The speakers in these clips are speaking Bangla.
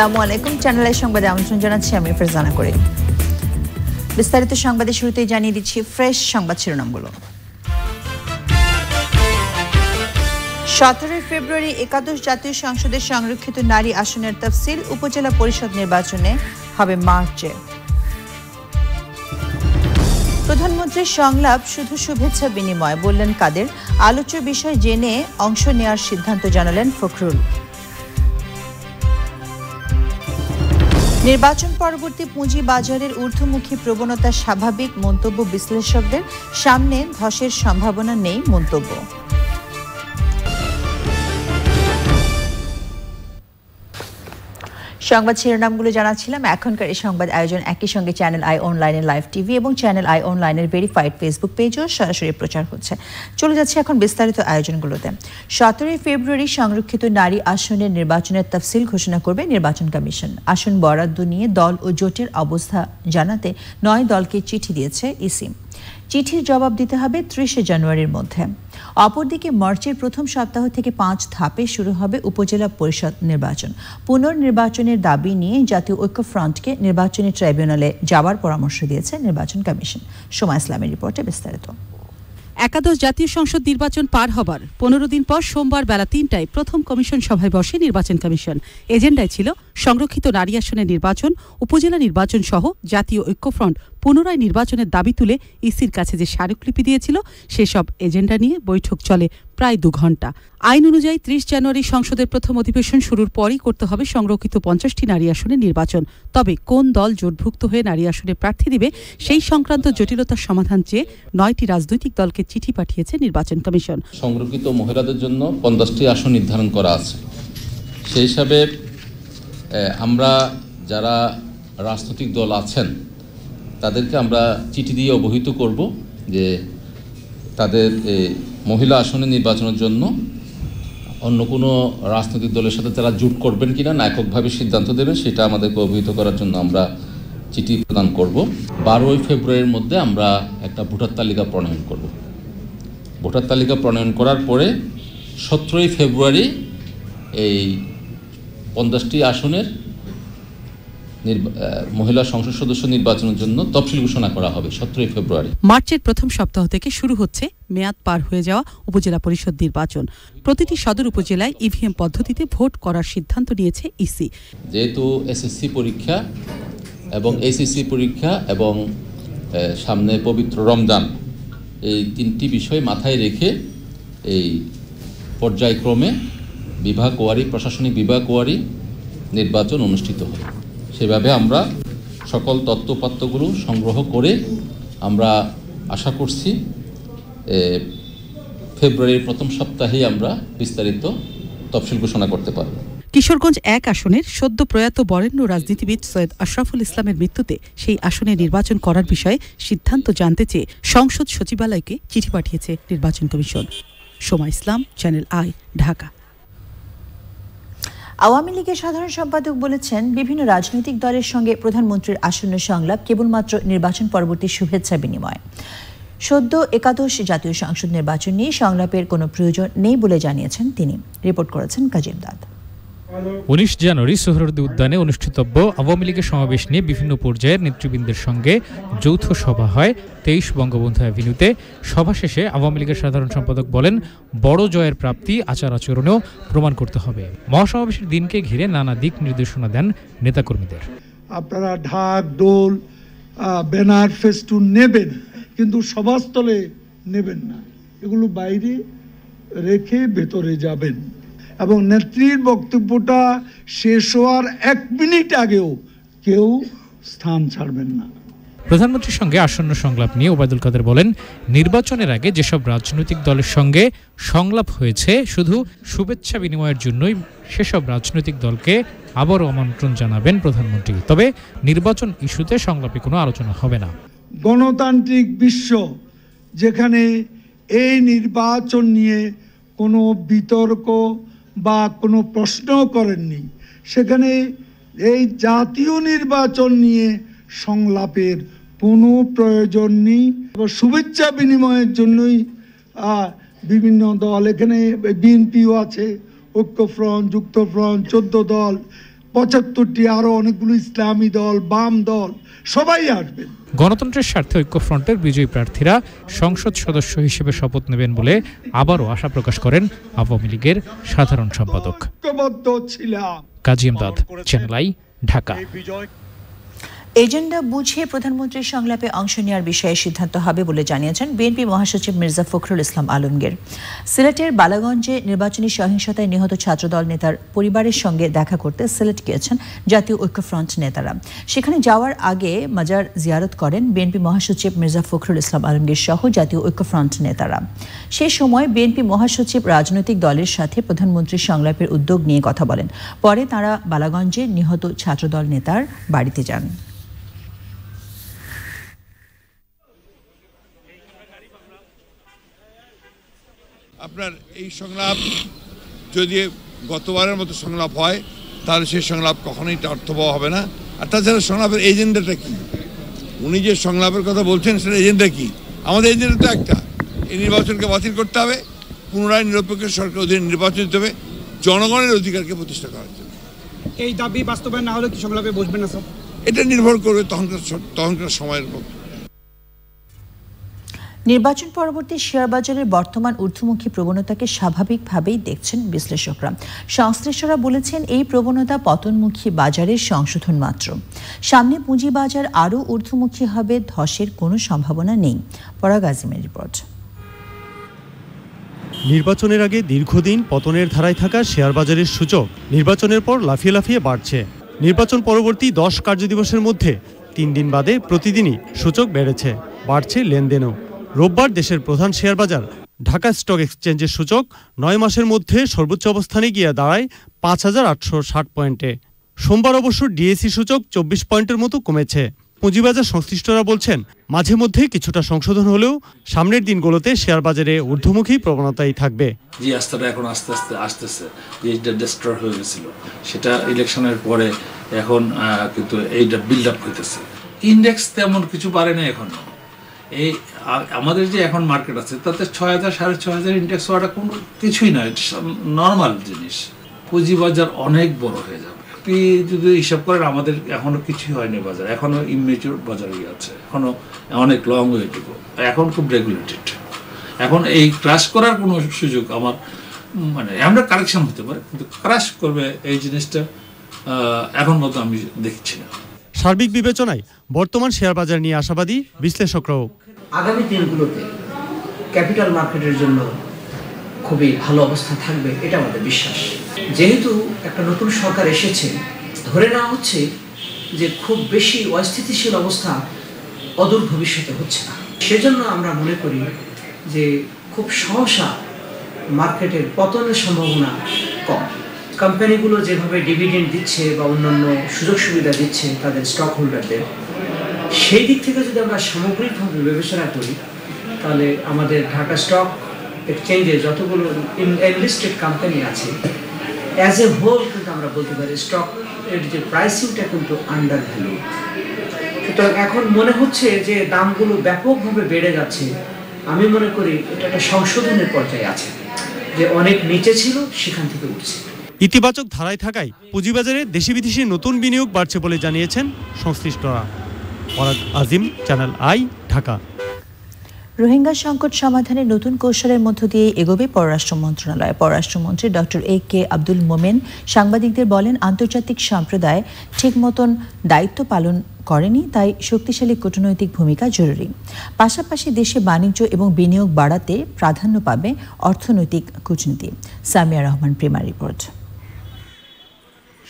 আসসালামু আলাইকুম। চ্যানেল আই সংবাদে আমন্ত্রণ জানাচ্ছি আমি ফারজানা করিম। বিস্তারিত সংবাদে শুরুতেই জানিয়ে দিচ্ছি ফ্রেশ সংবাদ শিরোনামগুলো। 17 ফেব্রুয়ারি একাদশ জাতীয় সংসদের সংরক্ষিত নারী আসনের তফসিল, উপজেলা পরিষদ নির্বাচনে হবে মার্চে। প্রধানমন্ত্রীর সংলাপ শুধু শুভেচ্ছা বিনিময় বললেন কাদের, আলোচ্য বিষয় জেনে অংশ নেওয়ার সিদ্ধান্ত জানালেন ফখরুল। নির্বাচন পরবর্তী পুঁজি বাজারের ঊর্ধ্বমুখী প্রবণতা স্বাভাবিক, মন্তব্য বিশ্লেষকদের, সামনে ধসের সম্ভাবনা নেই মন্তব্য। সংবাদ শিরোনামগুলো জানাচ্ছিলাম। এখনকার এই সংবাদ আয়োজন একই সঙ্গে চ্যানেল আই অনলাইনের লাইভ টিভি এবং চ্যানেল আই অনলাইনের ভেরিফাইড ফেসবুক পেজও সরাসরি প্রচার হচ্ছে। চলে যাচ্ছে এখন বিস্তারিত আয়োজনগুলোতে। 17 ফেব্রুয়ারি সংরক্ষিত নারী আসনের নির্বাচনের তফসিল ঘোষণা করবে নির্বাচন কমিশন। আসন বরাদ্দ নিয়ে দল ও জোটের অবস্থা জানাতে 9 দলকে চিঠি দিয়েছে ইসি। চিঠির জবাব দিতে হবে 30 জানুয়ারির মধ্যে। অপরদিকে মার্চের প্রথম সপ্তাহ থেকে 5 ধাপে শুরু হবে উপজেলা পরিষদ নির্বাচন। পুনর্নির্বাচনের দাবি নিয়ে জাতীয় ঐক্যফ্রন্টকে নির্বাচনী ট্রাইব্যুনালে যাওয়ার পরামর্শ দিয়েছে নির্বাচন কমিশন। সোমা ইসলামের রিপোর্টে বিস্তারিত। একাদশ জাতীয় সংসদ নির্বাচন পার হবার 15 দিন পর সোমবার বেলা 3টায় প্রথম কমিশন সভায় বসে নির্বাচন কমিশন। এজেন্ডায় ছিল সংরক্ষিত নারী আসনের নির্বাচন, উপজেলা নির্বাচন সহ জাতীয় ঐক্যফ্রন্ট পুনরায় নির্বাচনের দাবি তুলে ইসির কাছে যে স্মারকলিপি দিয়েছিল সেসব এজেন্ডা নিয়ে বৈঠক চলে প্রায় 2 ঘণ্টা। আইন অনুযায়ী 30 জানুয়ারি সংসদের প্রথম অধিবেশন শুরুর পরই করতে হবে সংরক্ষিত 50টি নারী আসনের নির্বাচন। তবে কোন দল জোটভুক্ত হয়ে নারী আসনে প্রার্থী দিবে সেই সংক্রান্ত জটিলতার সমাধান চেয়ে 9টি রাজনৈতিক দলকে চিঠি পাঠিয়েছে নির্বাচন কমিশন। সংরক্ষিত মহিলাদের জন্য 50টি আসন নির্ধারণ করা আছে। সেই হিসাবে আমরা যারা রাজনৈতিক দল আছেন তাদেরকে আমরা চিঠি দিয়ে অবহিত করব যে তাদের মহিলা আসনে নির্বাচনের জন্য অন্য কোনো রাজনৈতিক দলের সাথে তারা জোট করবেন কিনা না এককভাবে সিদ্ধান্ত দেবেন সেটা আমাদেরকে অবহিত করার জন্য আমরা চিঠি প্রদান করব। 12 ফেব্রুয়ারির মধ্যে আমরা একটা ভোটার তালিকা প্রণয়ন করব। ভোটার তালিকা প্রণয়ন করার পরে 17 ফেব্রুয়ারি এই 50টি আসনের মহিলা সংসদ সদস্য নির্বাচনের জন্য তফসিল ঘোষণা করা হবে 17 ফেব্রুয়ারি। মার্চের প্রথম সপ্তাহ থেকে শুরু হচ্ছে মেয়াদ পার হয়ে যাওয়া উপজেলা পরিষদ নির্বাচন। প্রতিটি সদর উপজেলায় ইভিএম পদ্ধতিতে ভোট করার সিদ্ধান্ত নিয়েছে ইসি। যেহেতু এসএসসি পরীক্ষা এবং এইচএসসি পরীক্ষা এবং সামনে পবিত্র রমজান, এই 3টি বিষয় মাথায় রেখে এই পর্যায়ক্রমে বিভাগ ওয়ারি, প্রশাসনিক বিভাগ ওয়ারি নির্বাচন অনুষ্ঠিত হয়। সেভাবে আমরা সকল তথ্যপাত্রগুলো সংগ্রহ করে আমরা আশা করছি ফেব্রুয়ারির প্রথম সপ্তাহেই আমরা বিস্তারিত তফসিল ঘোষণা করতে পারব। কিশোরগঞ্জ 1 আসনের সদ্য প্রয়াত বরেণ্য রাজনীতিবিদ সৈয়দ আশরাফুল ইসলামের মৃত্যুতে সেই আসনে নির্বাচন করার বিষয়ে সিদ্ধান্ত জানতে চেয়ে সংসদ সচিবালয়কে চিঠি পাঠিয়েছে নির্বাচন commission. Soma Islam, channel I, Dhaka. Awami লীগের সাধারণ সম্পাদক বলেছেন, বিভিন্ন রাজনৈতিক দলের সঙ্গে প্রধানমন্ত্রীর আসন্ন সংলাপ কেবলমাত্র নির্বাচন পরবর্তী শুভেচ্ছা বিনিময়। সদ্য একাদশ জাতীয় সংসদ নির্বাচন নিয়ে সংলাপের কোনো প্রয়োজন নেই বলে জানিয়েছেন তিনি। রিপোর্ট করেছেন কাজী ইমদাদ। 19 জানুয়ারি সোহরাওয়ার্দী উদ্যানে অনুষ্ঠিতব্য আওয়ামী লীগের সমাবেশ নিয়ে বিভিন্ন পর্যায়ের নেতৃবৃন্দের সঙ্গে যৌথ সভা হয় 23 বঙ্গবন্ধু অ্যাভিনিউতে। সভা শেষে আওয়ামী লীগের সাধারণ সম্পাদক বলেন, বড় জয়ের প্রাপ্তি আচার আচরণেও প্রমাণ করতে হবে। মহাসমাবেশের দিনকে ঘিরে নানা দিক নির্দেশনা দেন নেতাকর্মীদের। আপনারা ঢাক, ডোল, ব্যানার, ফেস্টুন নেবেন, কিন্তু সভাস্থলে নেবেন না। এগুলো বাইরে রেখে ভেতরে যাবেন এবং নেত্রীর বক্তব্যটা শেষ হওয়ার 1 মিনিট আগেও কেউ স্থান ছাড়বেন না। প্রধানমন্ত্রীর সঙ্গে আসন্ন সংলাপ নিয়ে ওবায়দুল কাদের বলেন, নির্বাচনের আগে যেসব রাজনৈতিক দলের সঙ্গে সংলাপ হয়েছে শুধু শুভেচ্ছা বিনিময়ের জন্যই সেসব রাজনৈতিক দলকে আবারও আমন্ত্রণ জানাবেন প্রধানমন্ত্রী। তবে নির্বাচন ইস্যুতে সংলাপে কোনো আলোচনা হবে না। গণতান্ত্রিক বিশ্ব যেখানে এই নির্বাচন নিয়ে কোনো বিতর্ক বা কোনো প্রশ্ন করেননি, সেখানে এই জাতীয় নির্বাচন নিয়ে সংলাপের কোনো প্রয়োজন নেই। শুভেচ্ছা বিনিময়ের জন্যই বিভিন্ন দল, এখানে বিএনপিও আছে, ঐক্যফ্রন্ট, যুক্তফ্রন্ট, 14 দল, 75টি আরো অনেকগুলো ইসলামী দল, বাম দল সবাই আসবেন। গণতন্ত্রের স্বার্থে ঐক্যফ্রন্টের বিজয়ী প্রার্থীরা সংসদ সদস্য হিসেবে শপথ নেবেন বলে আবারও আশা প্রকাশ করেন আওয়ামী লীগের সাধারণ সম্পাদক। Kazi Emdad, channel I, Dhaka. Agenda বুঝে প্রধানমন্ত্রীর সংলাপে অংশ নেওয়ার বিষয়ে সিদ্ধান্ত হবে বলে জানিয়েছেন বিএনপি মহাসচিব মির্জা ফখরুল ইসলাম আলমগীর। সিলেটের বালাগঞ্জে নির্বাচনী সহিংসতায় নিহত ছাত্রদল নেতার পরিবারের সঙ্গে দেখা করতে সিলেট গিয়েছেন জাতীয় ঐক্যফ্রন্ট নেতারা। সেখানে যাওয়ার আগে মাজার জিয়ারত করেন বিএনপি মহাসচিব মির্জা ফখরুল ইসলাম আলমগীর সহ জাতীয় ঐক্যফ্রন্ট নেতারা। সে সময় বিএনপি মহাসচিব রাজনৈতিক দলের সাথে প্রধানমন্ত্রীর সংলাপের উদ্যোগ নিয়ে কথা বলেন। পরে তাঁরা বালাগঞ্জে নিহত ছাত্রদল নেতার বাড়িতে যান। আপনার এই সংলাপ যদি গতবারের মতো সংলাপ হয় তাহলে সেই সংলাপ কখনোই অর্থবহ হবে না। আর তাছাড়া সংলাপের এজেন্ডাটা কি, উনি যে সংলাপের কথা বলছেন সেটা এজেন্ডা কি? আমাদের এজেন্ডা তো একটা, এই নির্বাচনকে বাতিল করতে হবে, পুনরায় নিরপেক্ষ সরকার অধীনে নির্বাচন দিতে হবে, জনগণের অধিকারকে প্রতিষ্ঠা করার জন্য। এই দাবি বাস্তবায়ন না হলে কি সংলাপে বসবেন না স্যার? এটা নির্ভর করবে তখনকার সময়ের উপর। নির্বাচন পরবর্তী শেয়ারবাজারের বর্তমান ঊর্ধ্বমুখী প্রবণতাকে স্বাভাবিকভাবেই দেখছেন বিশ্লেষকরা। সংশ্লিষ্টরা বলেছেন এই প্রবণতা পতনমুখী বাজারের সংশোধন মাত্র। সামনে পুঁজিবাজার আরও ঊর্ধ্বমুখী হবে, ধসের কোনো সম্ভাবনা নেই। পরাগ আজিমের রিপোর্ট। নির্বাচনের আগে দীর্ঘদিন পতনের ধারায় থাকা শেয়ারবাজারের সূচক নির্বাচনের পর লাফিয়ে লাফিয়ে বাড়ছে। নির্বাচন পরবর্তী 10 কার্যদিবসের মধ্যে 3 দিন বাদে প্রতিদিনই সূচক বেড়েছে, বাড়ছে লেনদেনও। রোববার দেশের প্রধান শেয়ারবাজার ঢাকা স্টক এক্সচেঞ্জের সূচক 9 মাসের মধ্যে সর্বোচ্চ অবস্থানে গিয়ে দাঁড়ায় 5860 পয়েন্টে। সোমবার অবশ্য ডিএসই সূচক 24 পয়েন্টের মতো কমেছে। পুঁজিবাজার সংশ্লিষ্টরা বলছেন মাঝে মধ্যে কিছুটা সংশোধন হলেও সামনের দিনগুলোতে শেয়ারবাজারে ঊর্ধ্বমুখী প্রবণতাই থাকবে। যে রাস্তাটা এখন আস্তে আস্তে আসতেছে, যেটা ডিস্ট্রয় হয়ে গেছিল সেটা ইলেকশনের পরে এখন কিন্তু এইটা বিল্ড আপ হইতেছে। ইন্ডেক্স তেমন কিছু বাড়ে না এখনো। এই আমাদের যে এখন মার্কেট আছে তাতে 6000 6500 ইন্ডেক্স হওয়াটা কোনো কিছুই নয়, নর্মাল জিনিস। পুঁজিবাজার অনেক বড় হয়ে যাবে। আপনি যদি হিসাব করেন আমাদের এখনো কিছুই হয়নি বাজার, এখনো ইমেচিউর বাজারই আছে, এখনো অনেক লং ওয়ে টু গো। এখন খুব রেগুলেটেড, এখন এই ক্রাশ করার কোনো সুযোগ আমার মানে আমরা কারেকশন হতে পারে, কিন্তু ক্রাশ করবে এই জিনিসটা এখন মতো আমি দেখছি না। সার্বিক বিবেচনায় বর্তমান শেয়ার বাজার নিয়ে আশাবাদী বিশ্লেষকরাও। আগামী দিনগুলোতে ক্যাপিটাল মার্কেটের জন্য খুবই ভালো অবস্থা থাকবে, এটা আমাদের বিশ্বাস। যেহেতু একটা নতুন সরকার এসেছে, ধরে নেওয়া হচ্ছে যে খুব বেশি অস্থিতিশীল অবস্থা অদূর ভবিষ্যতে হচ্ছে না। সেজন্য আমরা মনে করি যে খুব সহসা মার্কেটের পতনের সম্ভাবনা কম। কোম্পানিগুলো যেভাবে ডিভিডেন্ড দিচ্ছে বা অন্যান্য সুযোগ সুবিধা দিচ্ছে তাদের স্টক হোল্ডারদের, সেই দিক থেকে যদি আমরা সামগ্রিকভাবে বিবেচনা করি তাহলে আমাদের ঢাকা স্টক এক্সচেঞ্জে যতগুলো এনলিস্টেড কোম্পানি আছে অ্যাজ এ হোল কিন্তু আমরা বলতে পারি স্টক এর যে প্রাইসিংটা কিন্তু আন্ডার ভ্যালু। সুতরাং এখন মনে হচ্ছে যে দামগুলো ব্যাপকভাবে বেড়ে যাচ্ছে। আমি মনে করি এটা একটা সংশোধনের পর্যায়ে আছে, যে অনেক নিচে ছিল সেখান থেকে উঠছে। ইতিবাচক ধারায় থাকায় পুঁজিবাজারে দেশি বিদেশি নতুন বিনিয়োগ বাড়ছে বলে জানিয়েছেন সংশ্লিষ্টরা। পরাগ আজিম, চ্যানেল আই, ঢাকা। রোহিঙ্গা সংকট সমাধানে নতুন কৌশলের মধ্য দিয়ে এগোবে পররাষ্ট্র মন্ত্রণালয়। পররাষ্ট্রমন্ত্রী ডক্টর এ.কে আব্দুল মোমেন সাংবাদিকদের বলেন, আন্তর্জাতিক সম্প্রদায় ঠিক মতন দায়িত্ব পালন করেনি, তাই শক্তিশালী কূটনৈতিক ভূমিকা জরুরি। পাশাপাশি দেশে বাণিজ্য এবং বিনিয়োগ বাড়াতে প্রাধান্য পাবে অর্থনৈতিক কূটনীতি। সামিয়া রহমান, প্রিমার রিপোর্ট।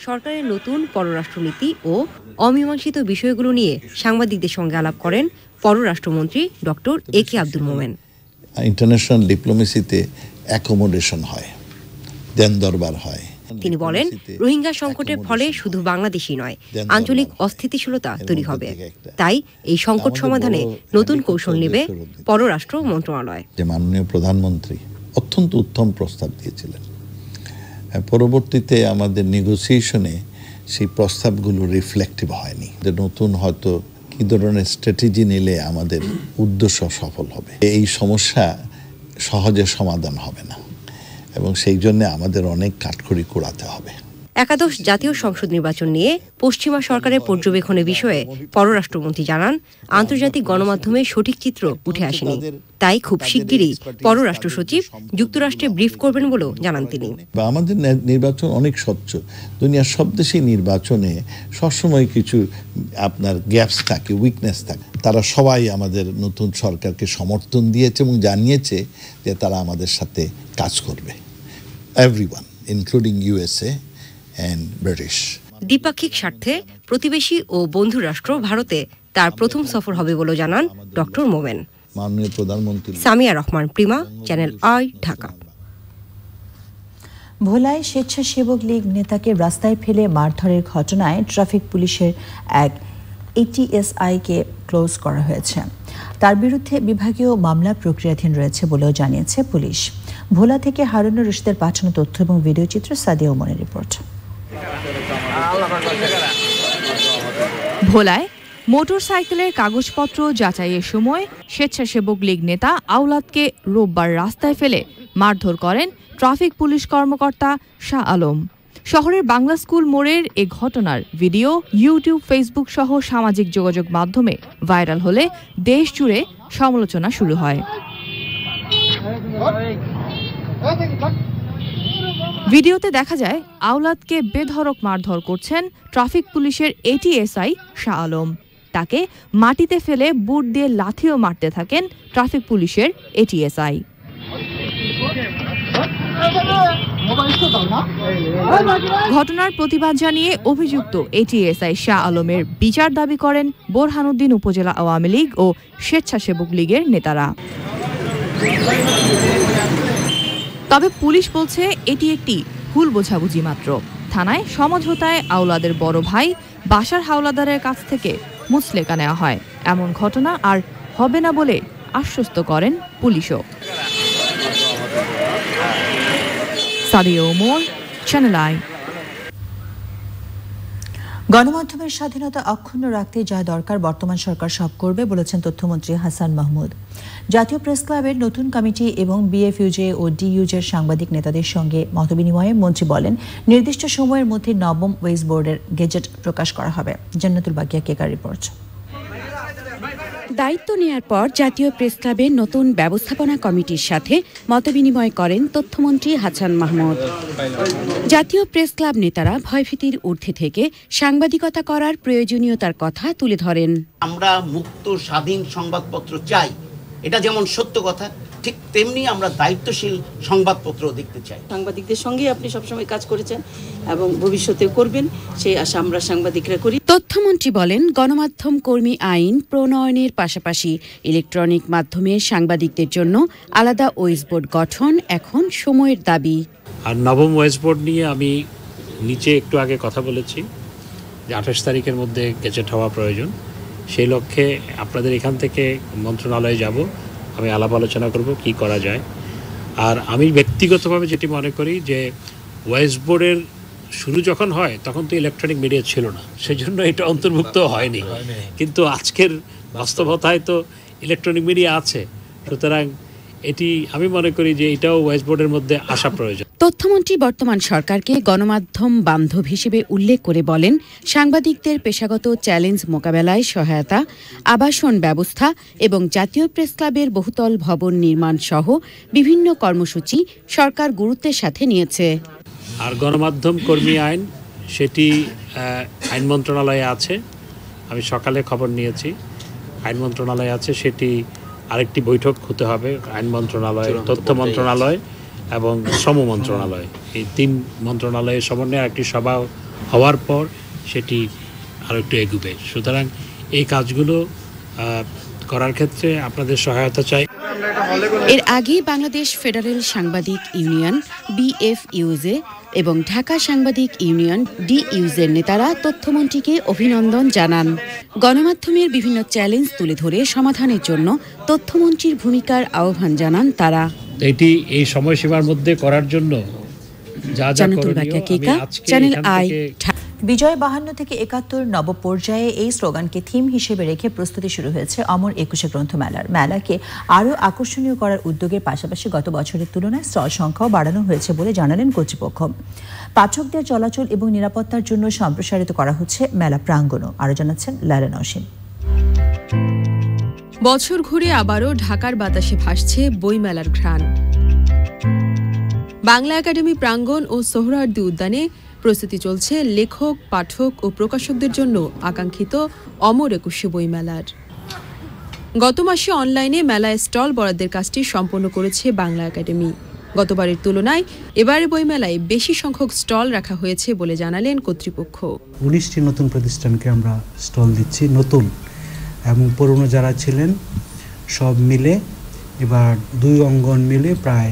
সরকারের নতুন পররাষ্ট্রনীতি ও অমীমাংসিত বিষয়গুলো নিয়ে সাংবাদিকদের সঙ্গে আলাপ করেন পররাষ্ট্রমন্ত্রী doctor A K Abdul Momen. International ডিপ্লোমেসিতে accommodation হয়, দেন দরবার হয়। তিনি বলেন, রোহিঙ্গা সংকটের ফলে শুধু বাংলাদেশই নয়, আঞ্চলিক অস্থিতিশীলতা তৈরি হবে। তাই এই সংকট সমাধানে নতুন কৌশল নেবে পররাষ্ট্র মন্ত্রণালয়। যে মাননীয় প্রধানমন্ত্রী অত্যন্ত উত্তম প্রস্তাব দিয়েছিলেন, পরবর্তীতে আমাদের নেগোসিয়েশনে সেই প্রস্তাবগুলো রিফ্লেক্টিভ হয়নি। নতুন হয়তো কি ধরনের স্ট্র্যাটেজি নিলে আমাদের উদ্দেশ্য সফল হবে। এই সমস্যা সহজে সমাধান হবে না এবং সেই জন্য আমাদের অনেক কাঠখড়ি কুড়াতে হবে। একাদশ জাতীয় সংসদ নির্বাচন নিয়ে পশ্চিমা সরকারের পর্যবেক্ষণের বিষয়ে পররাষ্ট্রমন্ত্রী জানান, আন্তর্জাতিক গণমাধ্যমে সঠিক চিত্র উঠে আসেনি, তাই খুব শিগগিরই পররাষ্ট্র সচিব যুক্তরাষ্ট্রে ব্রিফ করবেন বলেও জানান তিনি। আমাদের নির্বাচন অনেক স্বচ্ছ, দুনিয়ার সব দেশেই নির্বাচনে সবসময় কিছু আপনার গ্যাপস থাকে, উইকনেস থাকে। তারা সবাই আমাদের নতুন সরকারকে সমর্থন দিয়েছে এবং জানিয়েছে যে তারা আমাদের সাথে কাজ করবে, everyone including USA and British. দ্বিপাক্ষিক স্বার্থে প্রতিবেশী ও বন্ধু রাষ্ট্র ভারতে তার প্রথম সফর হবে বলে জানান ডক্টর মোমেন। মাননীয় প্রধানমন্ত্রী সামিয়া রহমান, প্রিমা, চ্যানেল আই, ঢাকা। ভোলায় স্বেচ্ছাসেবক লীগ নেতাকে রাস্তায় ফেলে মারধরের ঘটনায় ট্রাফিক পুলিশের এক এটিএসআই-কে ক্লোজ করা হয়েছে। তার বিরুদ্ধে বিভাগীয় মামলা প্রক্রিয়াধীন রয়েছে বলেও জানিয়েছে পুলিশ। ভোলা থেকে হারুনুর রশিদের পাঠানো তথ্য এবং ভিডিও চিত্র, সাদিয়া ওমনের রিপোর্ট। ভোলায় মোটরসাইকেলের কাগজপত্র যাচাইয়ের সময় স্বেচ্ছাসেবক লীগ নেতা আওলাদকে রোববার রাস্তায় ফেলে মারধর করেন ট্রাফিক পুলিশ কর্মকর্তা শাহ আলম। শহরের বাংলা স্কুল মোড়ের এ ঘটনার ভিডিও ইউটিউব, ফেসবুক সহ সামাজিক যোগাযোগ মাধ্যমে ভাইরাল হলে দেশ জুড়ে সমালোচনা শুরু হয়। ভিডিওতে দেখা যায় আওলাদকে বেধড়ক মারধর করছেন ট্রাফিক পুলিশের এটিএসআই শাহ আলম। তাকে মাটিতে ফেলে বুট দিয়ে লাথিও মারতে থাকেন ট্রাফিক পুলিশের এটিএসআই। ঘটনার প্রতিবাদ জানিয়ে অভিযুক্ত এটিএসআই শাহ আলমের বিচার দাবি করেন বোরহানুদ্দিন উপজেলা আওয়ামী লীগ ও স্বেচ্ছাসেবক লীগের নেতারা। তবে পুলিশ বলছে এটি একটি ভুল বোঝাবুঝি মাত্র। থানায় সমঝোতায় আওলাদের বড় ভাই বাশার হাওলাদারের কাছ থেকে মুচলেকা নেওয়া হয়। এমন ঘটনা আর হবে না বলে আশ্বস্ত করেন পুলিশও। Sadia Omar, channel I. গণমাধ্যমের স্বাধীনতা অক্ষুণ্ণ রাখতে যা দরকার বর্তমান সরকার সব করবে বলেছেন তথ্যমন্ত্রী হাসান মাহমুদ। জাতীয় প্রেস ক্লাবের নতুন কমিটি এবং বিএফইউজে ও ডিইউজের সাংবাদিক নেতাদের সঙ্গে মতবিনিময়ে মন্ত্রী বলেন, নির্দিষ্ট সময়ের মধ্যে নবম ওয়েজ বোর্ডের গেজেট প্রকাশ করা হবে। জান্নাতুল বাকিয়া, কেকার রিপোর্ট। দায়িত্ব নেয়ার পর জাতীয় প্রেস ক্লাবের নতুন ব্যবস্থাপনা কমিটির সাথে মতবিনিময় করেন তথ্যমন্ত্রী হাসান মাহমুদ। জাতীয় প্রেস ক্লাব নেতারা ভয়ভীতির ঊর্ধ্বে থেকে সাংবাদিকতা করার প্রয়োজনীয়তার কথা তুলে ধরেন। আমরা মুক্ত স্বাধীন সংবাদপত্র চাই, এটা যেমন সত্য কথা, ঠিক তেমনি আমরা দায়িত্বশীল সংবাদপত্র দেখতে চাই। সাংবাদিকদের সঙ্গে আপনি সবসময় কাজ করেছেন এবং ভবিষ্যতেও করবেন, সেই আশা আমরা সাংবাদিকরা করি। তথ্যমন্ত্রী বলেন, গণমাধ্যম কর্মী আইন প্রণয়নের পাশাপাশি ইলেকট্রনিক মাধ্যমের সাংবাদিকদের জন্য আলাদা ওয়েজ বোর্ড গঠন এখন সময়ের দাবি। আর নবম ওয়েজ বোর্ড নিয়ে আমি নিচে একটু আগে কথা বলেছি যে 28 তারিখের মধ্যে গেজেট হওয়া প্রয়োজন। সেই লক্ষ্যে আপনাদের এখান থেকে মন্ত্রণালয়ে যাব, আমি আলাপ আলোচনা করব কি করা যায়। আর আমি ব্যক্তিগতভাবে যেটি মনে করি যে ওয়েজ বোর্ডের শুরু যখন হয় তখন তো ইলেকট্রনিক মিডিয়া ছিল না, সেজন্য এটা অন্তর্ভুক্ত হয়নি। কিন্তু আজকের বাস্তবতায় তো ইলেকট্রনিক মিডিয়া আছে, সুতরাং এটি আমি মনে করি যে এটাও ওয়েজ বোর্ডের মধ্যে আসা প্রয়োজন। তথ্যমন্ত্রী বর্তমান সরকারকে গণমাধ্যম বান্ধব হিসেবে উল্লেখ করে বলেন, সাংবাদিকদের পেশাগত চ্যালেঞ্জ মোকাবেলায় সহায়তা, আবাসন ব্যবস্থা এবং জাতীয় প্রেস ক্লাবের বহুতল ভবন নির্মাণ সহ বিভিন্ন কর্মসূচি সরকার গুরুত্বের সাথে নিয়েছে। আর গণমাধ্যম কর্মী আইন সেটি আইন মন্ত্রণালয়ে আছে, আমি সকালে খবর নিয়েছি আইন মন্ত্রণালয়ে আছে। সেটি আরেকটি বৈঠক হতে হবে আইন মন্ত্রণালয়, তথ্য মন্ত্রণালয় এবং শ্রম মন্ত্রণালয়, এই 3 মন্ত্রণালয়ের সমন্বয়ে একটি সভা হওয়ার পর সেটি আরও একটু এগোবে। সুতরাং এই কাজগুলো করার ক্ষেত্রে আপনাদের সহায়তা চাই। এর আগে বাংলাদেশ ফেডারেল সাংবাদিক ইউনিয়ন বিএফইউজে এবং ঢাকা সাংবাদিক ইউনিয়ন ডিইউজের নেতারা তথ্যমন্ত্রীকে অভিনন্দন জানান। গণমাধ্যমের বিভিন্ন চ্যালেঞ্জ তুলে ধরে সমাধানের জন্য তথ্যমন্ত্রীর ভূমিকার আহ্বান জানান তারা। এটি এই সময়সীমার মধ্যে করার জন্য যা যা করণীয়, চ্যানেল আই। বিজয় 52 থেকে 71 নবপর্যায়ে এই স্লোগানকে থিম হিসেবে রেখে প্রস্তুতি শুরু হয়েছে অমর 21 গ্রন্থমেলার। মেলাকে আরও আকর্ষণীয় করার উদ্যোগের পাশাপাশি গত বছরের তুলনায় স্টল সংখ্যাও বাড়ানো হয়েছে বলে জানালেন কর্তৃপক্ষ। পাঠকদের চলাচল এবং নিরাপত্তার জন্য সম্প্রসারিত করা হচ্ছে মেলা প্রাঙ্গণও। আরও জানাচ্ছেন লায়লা নওশীন। বছর ঘুরে আবারও ঢাকার বাতাসে ভাসছে বইমেলার ঘ্রাণ। বাংলা একাডেমি প্রাঙ্গণ ও সোহরাওয়ার্দী উদ্যানে প্রস্তুতি চলছে লেখক, পাঠক ও প্রকাশকদের জন্য আকাঙ্ক্ষিত অমর 21 বইমেলার। গত মাসে অনলাইনে মেলায় স্টল বরাদ্দের কাজটি সম্পন্ন করেছে বাংলা একাডেমি। গতবারের তুলনায় এবারে বইমেলায় বেশি সংখ্যক স্টল রাখা হয়েছে বলে জানালেন কর্তৃপক্ষ। 19টি নতুন প্রতিষ্ঠানকে আমরা স্টল দিচ্ছি, নতুন এবং পুরনো যারা ছিলেন সব মিলে এবার 2 অঙ্গন মিলে প্রায়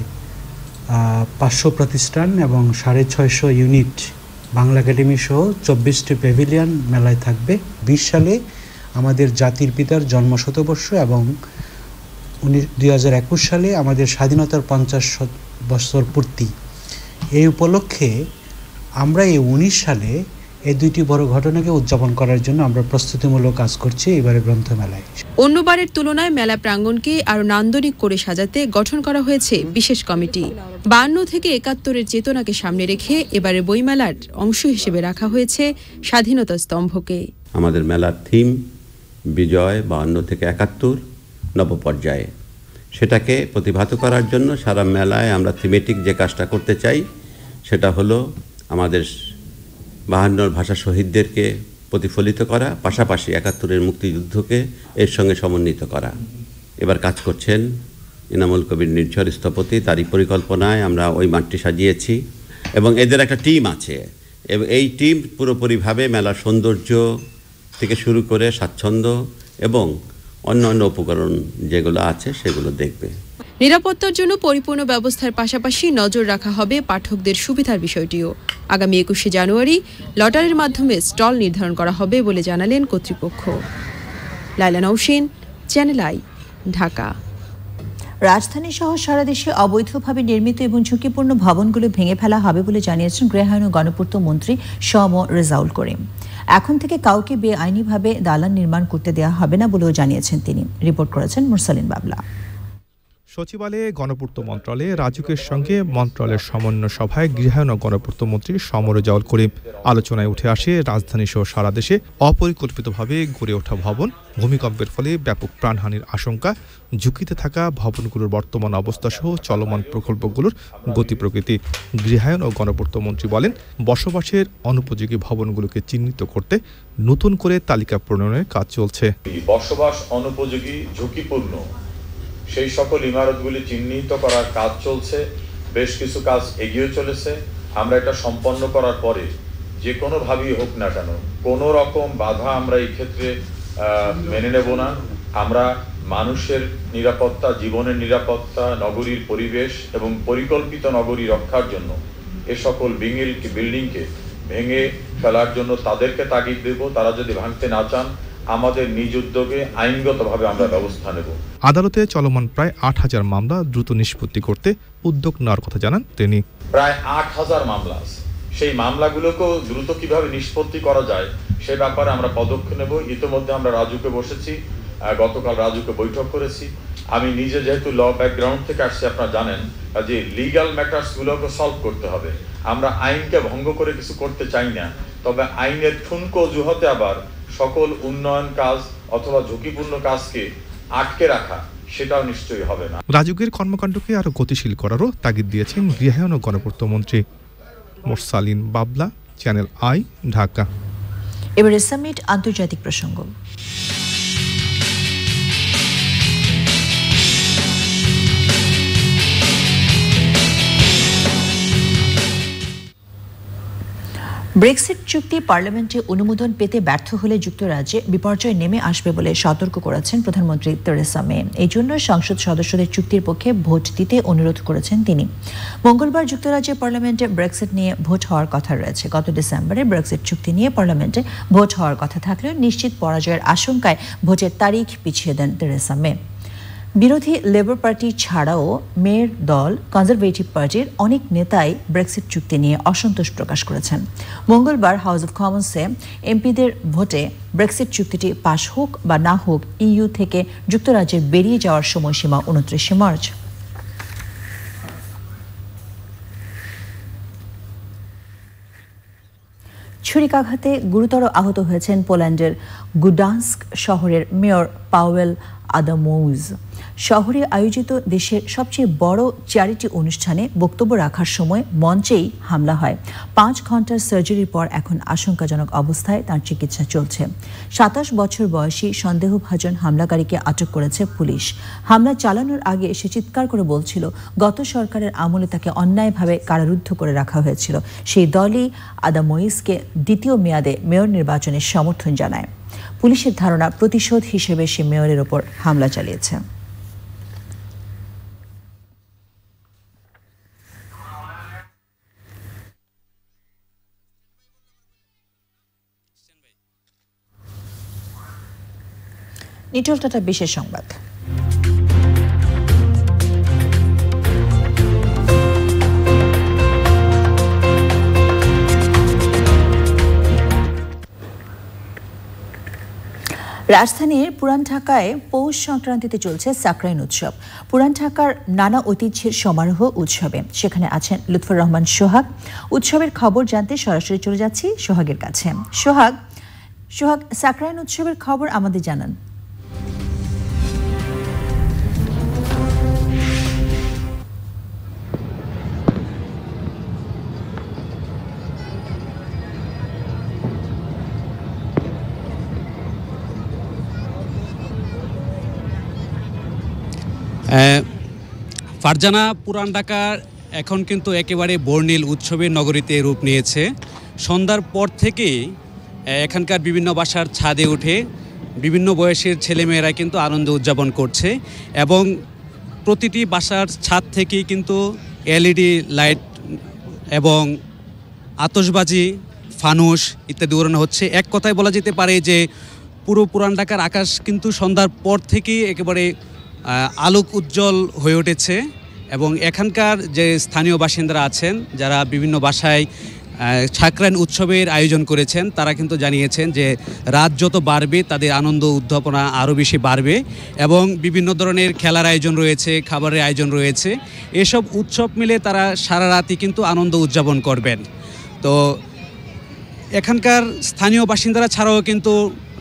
500 প্রতিষ্ঠান এবং 650 ইউনিট বাংলা একাডেমি সহ 24টি প্যাভিলিয়ন মেলায় থাকবে। 20 সালে আমাদের জাতির পিতার জন্মশতবর্ষ এবং 2021 সালে আমাদের স্বাধীনতার 50 বছর পূর্তি। এই উপলক্ষে আমরা এই 19 সালে এই দুইটি বড় ঘটনাকে উদযাপন করার জন্য আমরা প্রস্তুতিমূলক কাজ করছি এবারে গ্রন্থমেলায়। অন্যবারের তুলনায় মেলা প্রাঙ্গণকে আরো নান্দনিক করে সাজাতে গঠন করা হয়েছে বিশেষ কমিটি। 52 থেকে 71-এর চেতনাকে সামনে রেখে এবারে বইমেলার অংশ হিসেবে রাখা হয়েছে স্বাধীনতা স্তম্ভকে। আমাদের মেলার থিম বিজয় 52 থেকে 71 নবপর্যায়ে। সেটাকে প্রতিভাত করার জন্য সারা মেলায় আমরা থিমেটিক যে কাজটা করতে চাই সেটা হলো আমাদের 52 ভাষা শহীদদেরকে প্রতিফলিত করা, পাশাপাশি 71-এর মুক্তিযুদ্ধকে এর সঙ্গে সমন্বিত করা। এবার কাজ করছেন ইনামুল কবির নির্ঝর স্থপতি, তারই পরিকল্পনায় আমরা ওই মাঠটি সাজিয়েছি এবং এদের একটা টিম আছে এবং এই টিম পুরোপুরিভাবে মেলার সৌন্দর্য থেকে শুরু করে স্বাচ্ছন্দ্য এবং অন্যান্য উপকরণ যেগুলো আছে সেগুলো দেখবে। নিরাপত্তার জন্য পরিপূর্ণ ব্যবস্থার পাশাপাশি নজর রাখা হবে পাঠকদের সুবিধার বিষয়টিও। আগামী 21শে জানুয়ারি লটারির মাধ্যমে স্টল নির্ধারণ করা হবে বলে জানালেন কর্তৃপক্ষ। Laila Nowshin, channel I, Dhaka. রাজধানী সহ সারা দেশে অবৈধভাবে নির্মিত এবং ঝুঁকিপূর্ণ ভবনগুলো ভেঙে ফেলা হবে বলে জানিয়েছেন গৃহায়ন ও গণপূর্ত মন্ত্রী শ.ম. রেজাউল করিম। এখন থেকে কাউকে বেআইনিভাবে দালান নির্মাণ করতে দেওয়া হবে না বলেও জানিয়েছেন তিনি। রিপোর্ট করেছেন মুরসালিন বাবলা। সচিবালয়ে গণপূর্ত মন্ত্রণালয়ে রাজুকের সঙ্গে মন্ত্রণালয়ের সমন্বয় সভায় গৃহায়ন ও গণপূর্ত মন্ত্রী শ.ম. রেজাউল করিম। আলোচনায় উঠে আসে রাজধানী সহ সারা দেশে অপরিকল্পিতভাবে গড়ে ওঠা ভবন, ভূমিকম্পের ফলে ব্যাপক প্রাণহানির আশঙ্কা, ঝুঁকিতে থাকা ভবনগুলোর বর্তমান অবস্থা সহ চলমান প্রকল্পগুলোর গতি প্রকৃতি। গৃহায়ন ও গণপূর্ত মন্ত্রী বলেন, বসবাসের অনুপযোগী ভবনগুলোকে চিহ্নিত করতে নতুন করে তালিকা প্রণয়নের কাজ চলছে। বসবাস অনুপযোগী, ঝুঁকিপূর্ণ সেই সকল ইমারতগুলি চিহ্নিত করার কাজ চলছে। বেশ কিছু কাজ এগিয়ে চলেছে। আমরা এটা সম্পন্ন করার পরে যে কোনোভাবেই হোক না কেন কোনো রকম বাধা আমরা এই ক্ষেত্রে মেনে নেব না। আমরা মানুষের নিরাপত্তা, জীবনের নিরাপত্তা, নগরীর পরিবেশ এবং পরিকল্পিত নগরী রক্ষার জন্য এ সকল বিল্ডিংকে ভেঙে ফেলার জন্য তাদেরকে তাগিদ দেব। তারা যদি ভাঙতে না চান আমাদের নিজ উদ্যোগে আইনগতভাবে আমরা ব্যবস্থা নেব। আদালতে চলমান প্রায় ৮,০০০ মামলা দ্রুত নিষ্পত্তি করতে উদ্যোগ নেওয়ার কথা জানান তিনি। প্রায় ৮,০০০ মামলা আছে, সেই মামলাগুলোকেও দ্রুত কিভাবে নিষ্পত্তি করা যায় সে ব্যাপারে আমরা পদক্ষেপ নেব। ইতিমধ্যে আমরা রাজুকে বসেছি, গতকাল রাজুকে বৈঠক করেছি। আমি নিজে যেহেতু ল ব্যাকগ্রাউন্ড থেকে আসছি, আপনারা জানেন যে লিগ্যাল ম্যাটার্সগুলোকে সলভ করতে হবে। আমরা আইনকে ভঙ্গ করে কিছু করতে চাই না, তবে আইনের ঠুনকো অজুহাতে আবার সকল উন্নয়ন কাজ অথবা ঝুঁকিপূর্ণ কাজকে আটকে রাখা সেটাও নিশ্চয়ই হবে না। রাজুকের কর্মকাণ্ডকে আরো গতিশীল করারও তাগিদ দিয়েছেন গৃহায়ন ও গণপূর্ত মন্ত্রী। মুরসালিন বাবলা, চ্যানেল আই, ঢাকা। এবারে সামিট আন্তর্জাতিক প্রসঙ্গ। ব্রেক্সিট চুক্তি পার্লামেন্টে অনুমোদন পেতে ব্যর্থ হলে যুক্তরাজ্যে বিপর্যয় নেমে আসবে বলে সতর্ক করেছেন প্রধানমন্ত্রী তেরেসা মে। এই জন্য সংসদ সদস্যদের চুক্তির পক্ষে ভোট দিতে অনুরোধ করেছেন তিনি। মঙ্গলবার যুক্তরাজ্যের পার্লামেন্টে ব্রেক্সিট নিয়ে ভোট হওয়ার কথা রয়েছে। গত ডিসেম্বরে ব্রেক্সিট চুক্তি নিয়ে পার্লামেন্টে ভোট হওয়ার কথা থাকলেও নিশ্চিত পরাজয়ের আশঙ্কায় ভোটের তারিখ পিছিয়ে দেন তেরেসা মে। বিরোধী লেবার পার্টি ছাড়াও মেয়ের দল কনজারভেটিভ পার্টির অনেক নেতাই ব্রেক্সিট চুক্তি নিয়ে অসন্তোষ প্রকাশ করেছেন। মঙ্গলবার হাউস অব কমন্সে এমপিদের ভোটে ব্রেক্সিট চুক্তিটি পাশ হোক বা না হোক ইইউ থেকে যুক্তরাজ্যের বেরিয়ে যাওয়ার সময়সীমা 29 মার্চ। ছুরিকাঘাতে গুরুতর আহত হয়েছেন পোল্যান্ডের গুডান্স্ক শহরের মেয়র পাওয়েল আদামোউজ। শহরে আয়োজিত দেশের সবচেয়ে বড় চ্যারিটি অনুষ্ঠানে বক্তব্য রাখার সময় মঞ্চেই হামলা হয়। 5 ঘন্টার সার্জারির পর এখন আশঙ্কাজনক অবস্থায় তার চিকিৎসা চলছে। 27 বছর বয়সী সন্দেহভাজন হামলাকারীকে আটক করেছে পুলিশ। হামলা চালানোর আগে সে চিৎকার করে বলছিল গত সরকারের আমলে তাকে অন্যায়ভাবে কারারুদ্ধ করে রাখা হয়েছিল। সেই দলই আদামোউজকে দ্বিতীয় মেয়াদে মেয়র নির্বাচনের সমর্থন জানায়। পুলিশের ধারণা প্রতিশোধ হিসেবে সে মেয়রের ওপর হামলা চালিয়েছে। নিটল টাটা বিশেষ সংবাদ। রাজধানীর পুরান ঢাকায় পৌষ সংক্রান্তিতে চলছে সাকরাইন উৎসব। পুরান ঢাকার নানা ঐতিহ্যের সমারোহ উৎসবে, সেখানে আছেন লুৎফর রহমান সোহাগ। উৎসবের খবর জানতে সরাসরি চলে যাচ্ছি সোহাগের কাছে। সোহাগ, সাকরাইন উৎসবের খবর আমাদের জানান। ফারজানা, পুরান ঢাকার এখন কিন্তু একেবারে বর্ণিল উৎসবের নগরীতে রূপ নিয়েছে। সন্ধ্যার পর থেকেই এখানকার বিভিন্ন বাসার ছাদে উঠে বিভিন্ন বয়সের ছেলেমেয়েরা কিন্তু আনন্দ উদযাপন করছে এবং প্রতিটি বাসার ছাদ থেকেই কিন্তু এলইডি লাইট এবং আতশবাজি, ফানুস ইত্যাদি উড়ানো হচ্ছে। এক কথায় বলা যেতে পারে যে পুরো পুরান ঢাকার আকাশ কিন্তু সন্ধ্যার পর থেকেই একেবারে আলোক উজ্জ্বল হয়ে উঠেছে এবং এখানকার যে স্থানীয় বাসিন্দারা আছেন, যারা বিভিন্ন বাসায় সাকরাইন উৎসবের আয়োজন করেছেন, তারা কিন্তু জানিয়েছেন যে রাত যত বাড়বে তাদের আনন্দ উদ্দীপনা আরও বেশি বাড়বে এবং বিভিন্ন ধরনের খেলার আয়োজন রয়েছে, খাবারের আয়োজন রয়েছে। এসব উৎসব মিলে তারা সারা রাতই কিন্তু আনন্দ উদযাপন করবেন। তো এখানকার স্থানীয় বাসিন্দারা ছাড়াও কিন্তু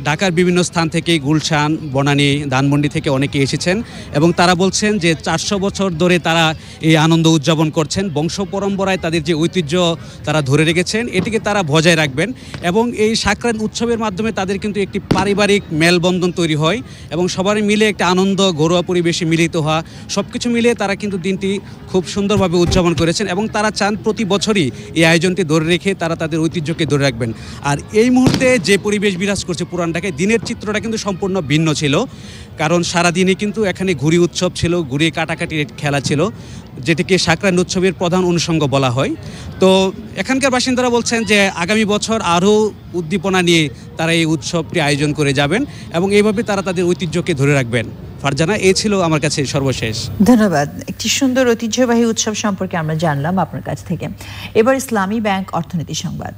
ঢাকার বিভিন্ন স্থান থেকে, গুলশান, বনানী, ধানমন্ডি থেকে অনেকে এসেছেন এবং তারা বলছেন যে 400 বছর ধরে তারা এই আনন্দ উদযাপন করছেন। বংশ পরম্পরায় তাদের যে ঐতিহ্য তারা ধরে রেখেছেন, এটিকে তারা বজায় রাখবেন এবং এই সাকরাইন উৎসবের মাধ্যমে তাদের কিন্তু একটি পারিবারিক মেলবন্ধন তৈরি হয় এবং সবারই মিলে একটা আনন্দ, ঘরোয়া পরিবেশে মিলিত হওয়া, সব কিছু মিলিয়ে তারা কিন্তু দিনটি খুব সুন্দরভাবে উদযাপন করেছেন এবং তারা চান প্রতি বছরই এই আয়োজনটি ধরে রেখে তারা তাদের ঐতিহ্যকে ধরে রাখবেন। আর এই মুহূর্তে যে পরিবেশ বিরাজ করছে পুরান ঢাকায়, দিনের চিত্রটা কিন্তু সম্পূর্ণ ভিন্ন ছিল, কারণ সারাদিনে কিন্তু এখানে ঘুড়ি উৎসব ছিল, ঘুড়ি কাটাকাটির খেলা ছিল, যেটিকে সাকরাইন উৎসবের প্রধান অনুষঙ্গ বলা হয়। তো এখানকার বাসিন্দারা বলছেন যে আগামী বছর আরও উদ্দীপনা নিয়ে তারা এই উৎসবটি আয়োজন করে যাবেন এবং এইভাবে তারা তাদের ঐতিহ্যকে ধরে রাখবেন। ফারজানা, এই ছিল আমার কাছে সর্বশেষ। ধন্যবাদ। একটি সুন্দর ঐতিহ্যবাহী উৎসব সম্পর্কে আমরা জানলাম আপনার কাছ থেকে। এবার ইসলামী ব্যাংক অর্থনীতি সংবাদ।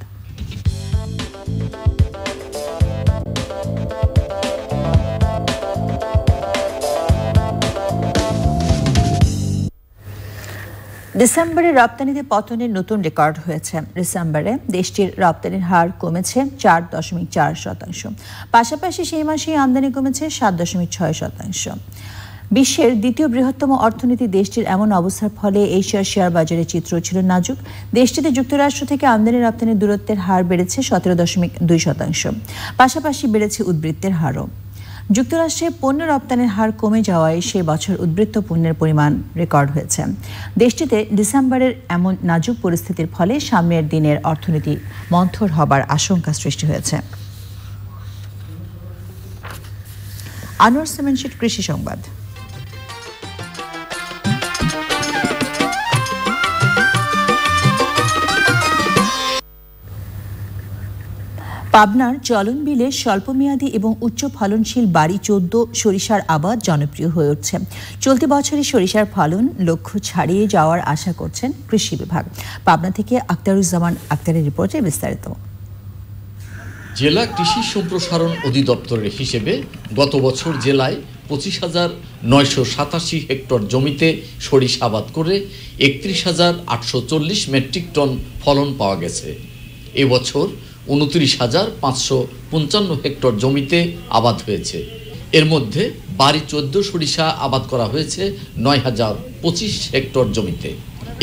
ডিসেম্বরে রপ্তানিতে পতনের নতুন রেকর্ড হয়েছে। ডিসেম্বরে দেশটির রপ্তানির হার কমেছে 4.4%। পাশাপাশি সেই মাসেই আমদানি কমেছে 7.6%। বিশ্বের দ্বিতীয় বৃহত্তম অর্থনীতি দেশটির এমন অবস্থার ফলে এশিয়ার শেয়ার বাজারের চিত্র ছিল নাজুক। দেশটিতে যুক্তরাষ্ট্র থেকে আমদানি রপ্তানির দূরত্বের হার বেড়েছে 17.2%। পাশাপাশি বেড়েছে উদ্বৃত্তের হারও। যুক্তরাষ্ট্রে পণ্য রপ্তানির হার কমে যাওয়ায় সে বছর উদ্বৃত্ত পণ্যের পরিমাণ রেকর্ড হয়েছে। দেশটিতে ডিসেম্বরের এমন নাজুক পরিস্থিতির ফলে সামনের দিনের অর্থনীতি মন্থর হবার আশঙ্কা সৃষ্টি হয়েছে। আনোয়ার সেমেনশিট কৃষি সংবাদ। পাবনার চলন বিলে স্বল্পমেয়াদী এবং উচ্চ ফলনশীল বাড়ি 14 সরিষার আবাদ জনপ্রিয় হয়ে উঠছে। চলতি বছরে সরিষার ফলন লক্ষ্য ছাড়িয়ে যাওয়ার আশা করছেন কৃষি বিভাগ। পাবনা থেকে আক্তারুজ্জামান আক্তারের রিপোর্টে বিস্তারিত। জেলা কৃষি সম্প্রসারণ অধিদপ্তরের হিসেবে গত বছর জেলায় 25,987 হেক্টর জমিতে সরিষা আবাদ করে 31,840 মেট্রিক টন ফলন পাওয়া গেছে। এবছর 29,555 হেক্টর জমিতে আবাদ হয়েছে। এর মধ্যে বাড়ি 14 সরিষা আবাদ করা হয়েছে 9,025 হেক্টর জমিতে।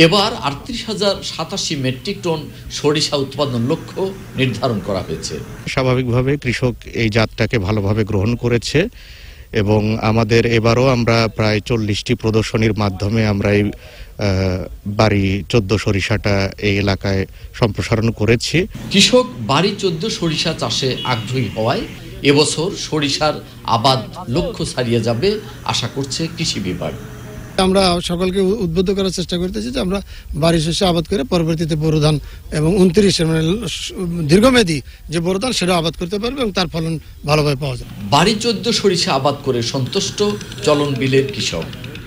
এবার 38,087 মেট্রিক টন সরিষা উৎপাদন লক্ষ্য নির্ধারণ করা হয়েছে। স্বাভাবিকভাবে কৃষক এই জাতটাকে ভালোভাবে গ্রহণ করেছে এবং আমাদের এবারও আমরা প্রায় 40টি প্রদর্শনীর মাধ্যমে আমরা এই বাড়ি 14 সরিষাটা এই এলাকায় সম্প্রসারণ করেছি। কৃষক বাড়ি 14 সরিষা চাষে আগ্রহী হওয়ায় এবছর সরিষার আবাদ লক্ষ্য ছাড়িয়ে যাবে আশা করছে কৃষি বিভাগ। আমরা সকলকে উদ্বুদ্ধ করার চেষ্টা করতেছি যে আমরা বাড়ি শস্য আবাদ করে পরবর্তীতে বোরো ধান এবং 29 মানে দীর্ঘমেয়াদী যে বোরো ধান সেটা আবাদ করতে পারবে এবং তার ফলন ভালোভাবে পাওয়া যায়। বাড়ি 14 সরিষা আবাদ করে সন্তুষ্ট চলন বিলের কৃষক।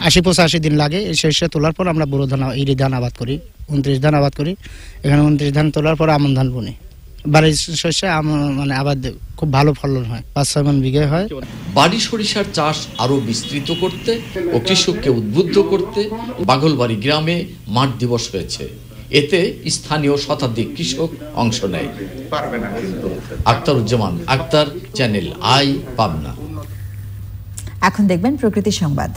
80-85 দিন লাগে এই শস্য তোলার পর আমরা বোরো ধান ইরি ধান আবাদ করি, 29 ধান আবাদ করি। এখানে 29 ধান তোলার পর আমন ধান বুনি। বাড়ির শস্য মানে আবাদ খুব ভালো ফলন হয়, 5-6 মণ বিঘে হয়। বাড়ি সরিষার চাষ আরো বিস্তৃত করতে ও কৃষককে উদ্বুদ্ধ করতে বাঘলবাড়ি গ্রামে মাঠ দিবস হয়েছে। এতে স্থানীয় শতাধিক কৃষক অংশ নেয়। Aktaruzzaman Akhtar, Channel I, Pabna. এখন দেখবেন প্রকৃতি সংবাদ।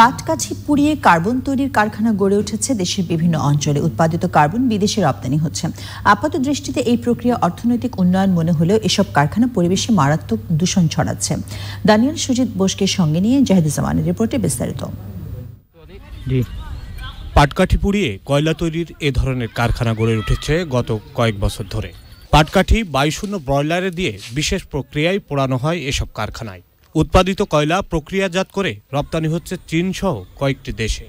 পাটগাছি পুড়িয়ে কার্বন তৈরির কারখানা গড়ে উঠেছে দেশের বিভিন্ন অঞ্চলে। উৎপাদিত কার্বন বিদেশে রপ্তানি হচ্ছে। আপাত দৃষ্টিতে এই প্রক্রিয়া অর্থনৈতিক উন্নয়ন মনে হলেও এসব কারখানা পরিবেশে মারাত্মক দূষণ ছড়াচ্ছে। দানিয়াল সুজিত বোসকে সঙ্গে নিয়ে জাহিদুজ্জামানের রিপোর্টে বিস্তারিত। পাটকাঠি পুড়িয়ে কয়লা তৈরির এ ধরনের কারখানা গড়ে উঠেছে গত কয়েক বছর ধরে। পাটকাঠি বায়ুশূন্য ব্রয়লারে দিয়ে বিশেষ প্রক্রিয়ায় পোড়ানো হয় এসব কারখানায়। উৎপাদিত কয়লা প্রক্রিয়াজাত করে রপ্তানি হচ্ছে চীন সহ কয়েকটি দেশে।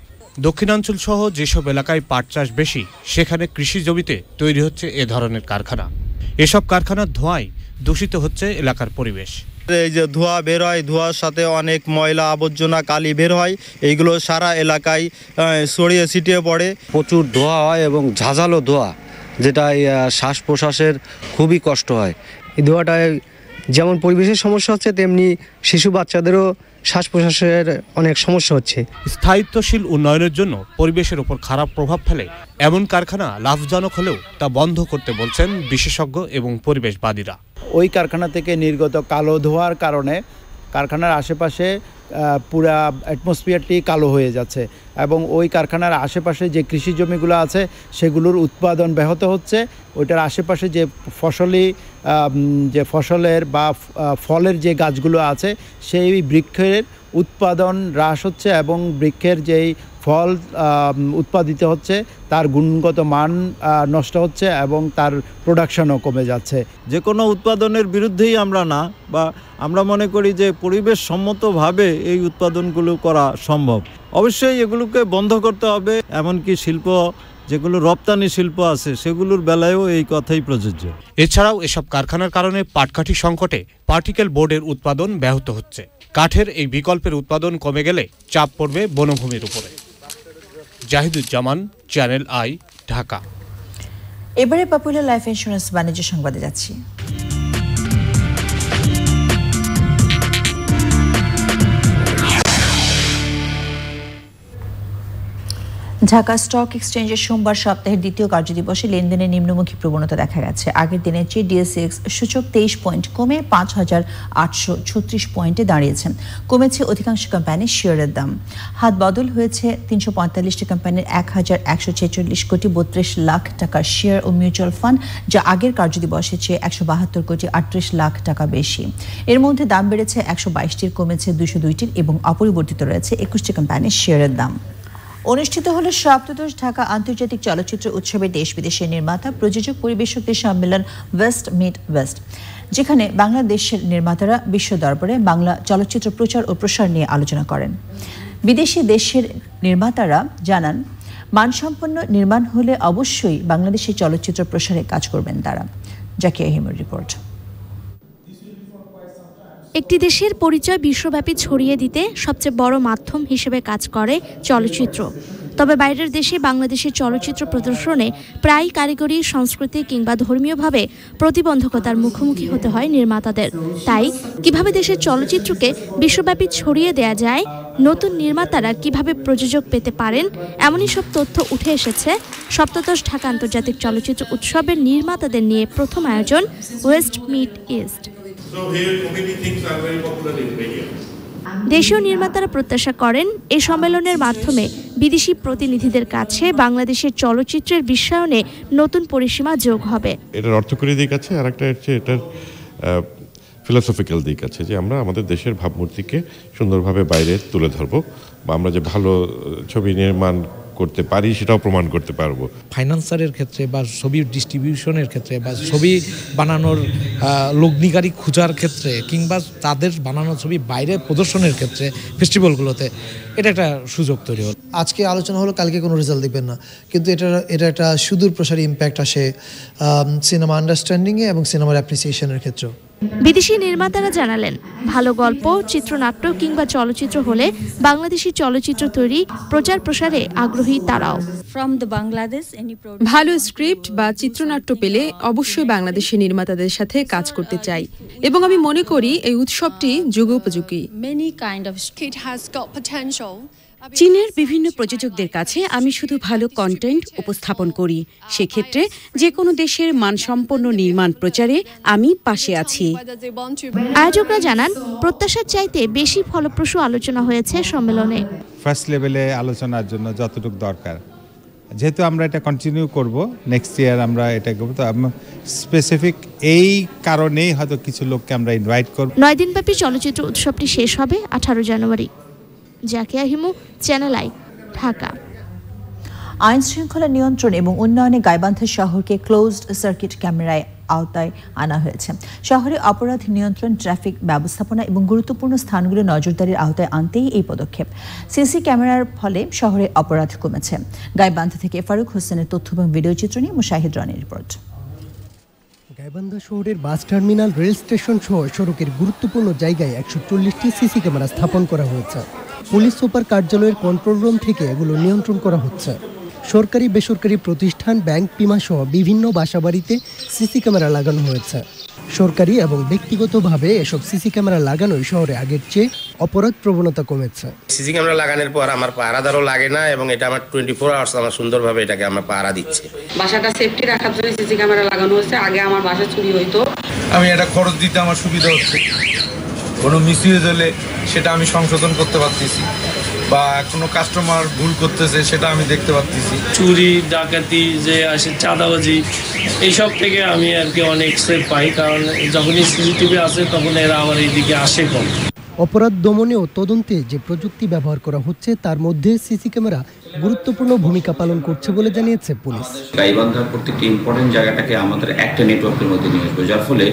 দক্ষিণাঞ্চল সহ যেসব এলাকায় পাট চাষ বেশি সেখানে কৃষি জমিতে তৈরি হচ্ছে এ ধরনের কারখানা। এসব কারখানার ধোঁয়ায় দূষিত হচ্ছে এলাকার পরিবেশ। এই যে ধোঁয়া বের হয়, ধোঁয়ার সাথে অনেক ময়লা আবর্জনা কালি বের হয়, এইগুলো সারা এলাকায় ছড়িয়ে ছিটিয়ে পড়ে। প্রচুর ধোঁয়া হয় এবং ঝাঁঝালো ধোঁয়া, যেটা শ্বাস প্রশ্বাসের খুবই কষ্ট হয়। এই ধোঁয়াটায় যেমন পরিবেশের সমস্যা হচ্ছে তেমনি শিশু বাচ্চাদেরও শ্বাস প্রশ্বাসের অনেক সমস্যা হচ্ছে। স্থায়িত্বশীল উন্নয়নের জন্য পরিবেশের উপর খারাপ প্রভাব ফেলে এমন কারখানা লাভজনক হলেও তা বন্ধ করতে বলছেন বিশেষজ্ঞ এবং পরিবেশবাদীরা। ওই কারখানা থেকে নির্গত কালো ধোঁয়ার কারণে কারখানার আশেপাশে পুরা অ্যাটমসফিয়ারটি কালো হয়ে যাচ্ছে এবং ওই কারখানার আশেপাশে যে কৃষি জমিগুলো আছে সেগুলোর উৎপাদন ব্যাহত হচ্ছে। ওইটার আশেপাশে যে ফসলের বা ফলের যে গাছগুলো আছে সেই বৃক্ষের উৎপাদন হ্রাস হচ্ছে এবং বৃক্ষের যেই ফল উৎপাদিত হচ্ছে তার গুণগত মান নষ্ট হচ্ছে এবং তার প্রোডাকশনও কমে যাচ্ছে। যে কোনো উৎপাদনের বিরুদ্ধেই আমরা না, বা আমরা মনে করি যে পরিবেশ সম্মতভাবে এই উৎপাদনগুলো করা সম্ভব। অবশ্যই এগুলোকে বন্ধ করতে হবে। এমনকি শিল্প যেগুলো রপ্তানি শিল্প আছে সেগুলোর বেলায়ও এই কথাই প্রযোজ্য। এছাড়াও এসব কারখানার কারণে পাটকাঠি সংকটে পার্টিকেল বোর্ডের উৎপাদন ব্যাহত হচ্ছে। কাঠের এই বিকল্পের উৎপাদন কমে গেলে চাপ পড়বে বনভূমির উপরে। Zahiduzzaman, channel I, Dhaka. এবারে পপুলার লাইফ ইন্স্যুরেন্স বাণিজ্য সংবাদে যাচ্ছি। ঢাকা স্টক এক্সচেঞ্জের সোমবার সপ্তাহের দ্বিতীয় কার্যদিবসে লেনদেনের নিম্নমুখী প্রবণতা দেখা গেছে। আগের দিনের চেয়ে ডিএসইএক্স সূচক 23 পয়েন্ট কমে 5,836 পয়েন্টে দাঁড়িয়েছে। কমেছে অধিকাংশ কোম্পানির শেয়ারের দাম। হাত বদল হয়েছে 345টি কোম্পানির 1,146 কোটি 32 লাখ টাকার শেয়ার ও মিউচুয়াল ফান্ড, যা আগের কার্যদিবসের চেয়ে 172 কোটি 38 লাখ টাকা বেশি। এর মধ্যে দাম বেড়েছে 122টির, কমেছে 202টির এবং অপরিবর্তিত রয়েছে 21টি কোম্পানির শেয়ারের দাম। অনুষ্ঠিত হল সপ্তদশ ঢাকা আন্তর্জাতিক চলচ্চিত্র উৎসবের দেশ বিদেশের নির্মাতা, প্রযোজক, পরিবেশকদের সম্মেলন ওয়েস্ট মিট ওয়েস্ট। যেখানে বাংলাদেশের নির্মাতারা বিশ্ব দরবারে বাংলা চলচ্চিত্র প্রচার ও প্রসার নিয়ে আলোচনা করেন। বিদেশি দেশের নির্মাতারা জানান, মানসম্পন্ন নির্মাণ হলে অবশ্যই বাংলাদেশের চলচ্চিত্র প্রসারে কাজ করবেন তারা। জাকিয়া হিমের রিপোর্ট। একটি দেশের পরিচয় বিশ্বব্যাপী ছড়িয়ে দিতে সবচেয়ে বড় মাধ্যম হিসেবে কাজ করে চলচ্চিত্র। তবে বাইরের দেশে বাংলাদেশের চলচ্চিত্র প্রদর্শনে প্রায় কারিগরি, সংস্কৃতি কিংবা ধর্মীয়ভাবে প্রতিবন্ধকতার মুখোমুখি হতে হয় নির্মাতাদের। তাই কিভাবে দেশের চলচ্চিত্রকে বিশ্বব্যাপী ছড়িয়ে দেয়া যায়, নতুন নির্মাতারা কিভাবে প্রযোজক পেতে পারেন, এমনই সব তথ্য উঠে এসেছে সপ্তদশ ঢাকা আন্তর্জাতিক চলচ্চিত্র উৎসবের নির্মাতাদের নিয়ে প্রথম আয়োজন ওয়েস্ট মিট ইস্ট। দেশীয় নির্মাতারা প্রত্যাশা করেন, এই সম্মেলনের মাধ্যমে বিদেশি প্রতিনিধিদের কাছে বাংলাদেশের চলচ্চিত্রের বিশ্বায়নে নতুন পরিসীমা যোগ হবে। এটার অর্থকরী দিক আছে, আর একটা হচ্ছে এটার ফিলোসফিক্যাল দিক আছে, যে আমরা আমাদের দেশের ভাবমূর্তিকে সুন্দরভাবে বাইরে তুলে ধরবো, বা আমরা যে ভালো ছবি নির্মাণ করতে পারি সেটাও প্রমাণ করতে পারবো। ফাইন্যান্সারের ক্ষেত্রে বা ছবি ডিস্ট্রিবিউশনের ক্ষেত্রে বা ছবি বানানোর লগ্নিকারী খোঁজার ক্ষেত্রে কিংবা তাদের বানানো ছবি বাইরে প্রদর্শনের ক্ষেত্রে ফেস্টিভ্যালগুলোতে এটা একটা সুযোগ তৈরি হল। আজকে আলোচনা হলো, কালকে কোনো রেজাল্ট দেখবেন না, কিন্তু এটা একটা সুদূর প্রসারী ইম্প্যাক্ট আসে সিনেমা আন্ডারস্ট্যান্ডিংয়ে এবং সিনেমার অ্যাপ্রিসিয়েশনের ক্ষেত্রেও। বিদেশি নির্মাতারা জানালেন, ভালো গল্প, চিত্রনাট্য কিংবা চলচ্চিত্র হলে বাংলাদেশি চলচ্চিত্র তৈরি, প্রচার প্রসারে আগ্রহী তারাও। ভালো স্ক্রিপ্ট বা চিত্রনাট্য পেলে অবশ্যই বাংলাদেশি নির্মাতাদের সাথে কাজ করতে চাই, এবং আমি মনে করি এই উৎসবটি যুগোপযোগী। চীনের বিভিন্ন প্রযোজকদের কাছে আমি শুধু ভালো কন্টেন্ট উপস্থাপন করি, সেক্ষেত্রে যে কোনো দেশের মানসম্পন্ন নির্মাণ প্রচারে আমি পাশে আছি। আয়োজকরা জানান, প্রত্যাশার চাইতে বেশি ফলপ্রসূ আলোচনা হয়েছে সম্মেলনে। ফার্স্ট লেভেলে আলোচনার জন্য যতটুকু দরকার, যেহেতু আমরা এটা কন্টিনিউ করব, নেক্সট ইয়ার আমরা এটা করব, তো স্পেসিফিক এই কারণেই হয়তো কিছু লোককে আমরা ইনভাইট করব। 9 দিনব্যাপী চলচ্চিত্র উৎসবটি শেষ হবে 18 জানুয়ারি। Zakia Himu, channel I, Dhaka. আইন শৃঙ্খলা নিয়ন্ত্রণ এবং উন্নয়নে গাইবান্ধা শহরকে ক্লোজড সার্কিট ক্যামেরায় আওতায় আনা হয়েছে। শহরে অপরাধ নিয়ন্ত্রণ, ট্রাফিক ব্যবস্থাপনা এবং গুরুত্বপূর্ণ স্থানগুলো নজরদারির আওতায় আনতেই এই পদক্ষেপ। সিসি ক্যামেরার ফলে শহরে অপরাধ কমেছে। গাইবান্ধা থেকে ফারুক হোসেনের তথ্য এবং ভিডিও চিত্র নিয়ে মুশাহিদ রানীর রিপোর্ট। গাইবান্ধা শহরের বাস টার্মিনাল, রেল স্টেশন সহ সড়কের গুরুত্বপূর্ণ জায়গায় 140টি সিসি ক্যামেরা স্থাপন করা হয়েছে। পুলিশ সুপার কার্যালয়ের কন্ট্রোল রুম থেকে এগুলো নিয়ন্ত্রণ করা হচ্ছে। সরকারি বেসরকারি প্রতিষ্ঠান, ব্যাংক, বিমা সহ বিভিন্ন বাসাবাড়িতে সিসি ক্যামেরা লাগানো হয়েছে। সরকারি এবং ব্যক্তিগতভাবে এসব সিসি ক্যামেরা লাগানোয় শহরে আগের চেয়ে অপরাধ প্রবণতা কমেছে। সিসি ক্যামেরা লাগানোর পর আমার পাহারাদারও লাগে না, এবং এটা আমার 24 আওয়ার্স আমার সুন্দরভাবে এটাকে আমরা পাহারা দিচ্ছে। বাসাটা সেফটি রাখার জন্য সিসি ক্যামেরা লাগানো হচ্ছে। আগে আমার বাসা চুরি হইতো, আমি এটা খরচ দিতে আমার সুবিধা হচ্ছে। কোনো মিসইউজ হলে সেটা আমি সংশোধন করতে পারতেছি, বা কোনো কাস্টমার ভুল করতেছে সেটা আমি দেখতে পাচ্ছি। চুরি, ডাকাতি যে আসে, চাঁদাবাজি, এইসব থেকে আমি আর কি অনেক সেফ পাই, কারণ যখনই সিসিটিভি আসে তখন এরা আমার এইদিকে আসে কম। অপরাধ দমনে ও তদন্তে যে প্রযুক্তি ব্যবহার করা হচ্ছে তার মধ্যে সিসি ক্যামেরা গুরুত্বপূর্ণ ভূমিকা পালন করছে বলে জানিয়েছে পুলিশ। গাইবান্ধার প্রত্যেকটি ইম্পর্টেন্ট জায়গাটাকে আমাদের একটা নেটওয়ার্কের মধ্যে নিয়ে আসবে, যার ফলে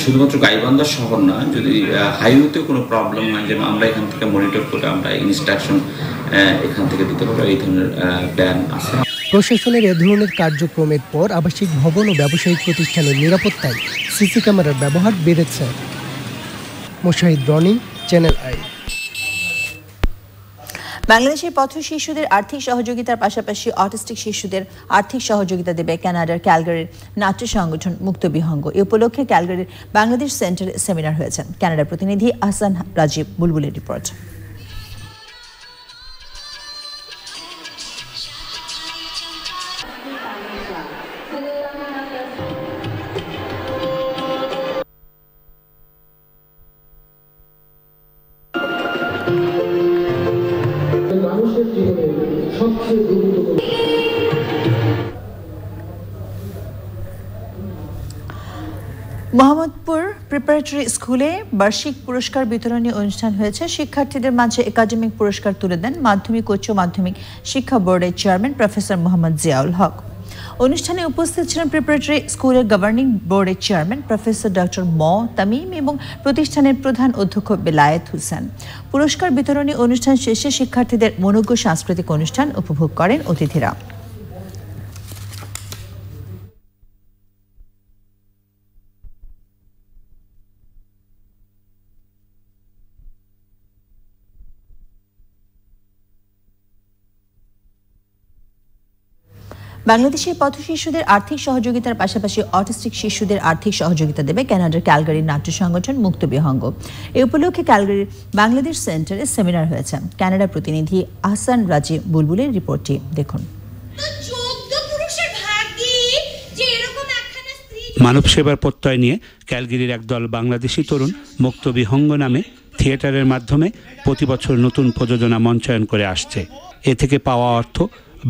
শুধুমাত্র গাইবান্ধা শহর না, যদি হাইওয়েতেও কোনো প্রবলেম হয় যেন আমরা এখান থেকে মনিটর করে আমরা ইনস্ট্রাকশন এখান থেকে দিতে পারবো, এই ধরনের প্ল্যান আছে। প্রশাসনের এ ধরনের কার্যক্রমের পর আবাসিক ভবন ও ব্যবসায়িক প্রতিষ্ঠানের নিরাপত্তায় সিসি ক্যামেরার ব্যবহার বেড়েছে। Mushahid Roni, Channel I. বাংলাদেশের পথ শিশুদের আর্থিক সহযোগিতার পাশাপাশি অটিস্টিক শিশুদের আর্থিক সহযোগিতা দেবে কানাডার ক্যালগারির নাট্য সংগঠন মুক্ত বিহঙ্গ। এই উপলক্ষে ক্যালগারির বাংলাদেশ সেন্টারে সেমিনার হয়েছে। কানাডার প্রতিনিধি আহসান রাজীব বুলবুলের রিপোর্ট। মোহাম্মদপুর প্রিপারেটরি স্কুলে বার্ষিক পুরস্কার বিতরণী অনুষ্ঠান হয়েছে। শিক্ষার্থীদের মাঝে একাডেমিক পুরস্কার তুলে দেন মাধ্যমিক ও উচ্চ মাধ্যমিক শিক্ষা বোর্ডের চেয়ারম্যান প্রফেসর মোহাম্মদ জিয়াউল হক। অনুষ্ঠানে উপস্থিত ছিলেন প্রিপারেটরি স্কুলের গভর্নিং বোর্ডের চেয়ারম্যান প্রফেসর ডক্টর ম তামিম এবং প্রতিষ্ঠানের প্রধান অধ্যক্ষ বেলায়েত হোসেন। পুরস্কার বিতরণী অনুষ্ঠান শেষে শিক্ষার্থীদের মনোজ্ঞ সাংস্কৃতিক অনুষ্ঠান উপভোগ করেন অতিথিরা। বাংলাদেশের পথ শিশুদের আর্থিক সহযোগিতার পাশাপাশি অটিস্টিক শিশুদের আর্থিক সহযোগিতা দেবে কানাডার ক্যালগারির নাট্য সংগঠন মুক্ত বিহঙ্গ। এই উপলক্ষে ক্যালগারির বাংলাদেশ সেন্টারে সেমিনার হয়েছে। কানাডার প্রতিনিধি আহসান রাজি বুলবুলের রিপোর্টটি দেখুন। মানব সেবার প্রত্যয় নিয়ে ক্যালগারির একদল বাংলাদেশি তরুণ মুক্ত বিহঙ্গ নামে থিয়েটারের মাধ্যমে প্রতি বছর নতুন প্রযোজনা মঞ্চায়ন করে আসছে। এ থেকে পাওয়া অর্থ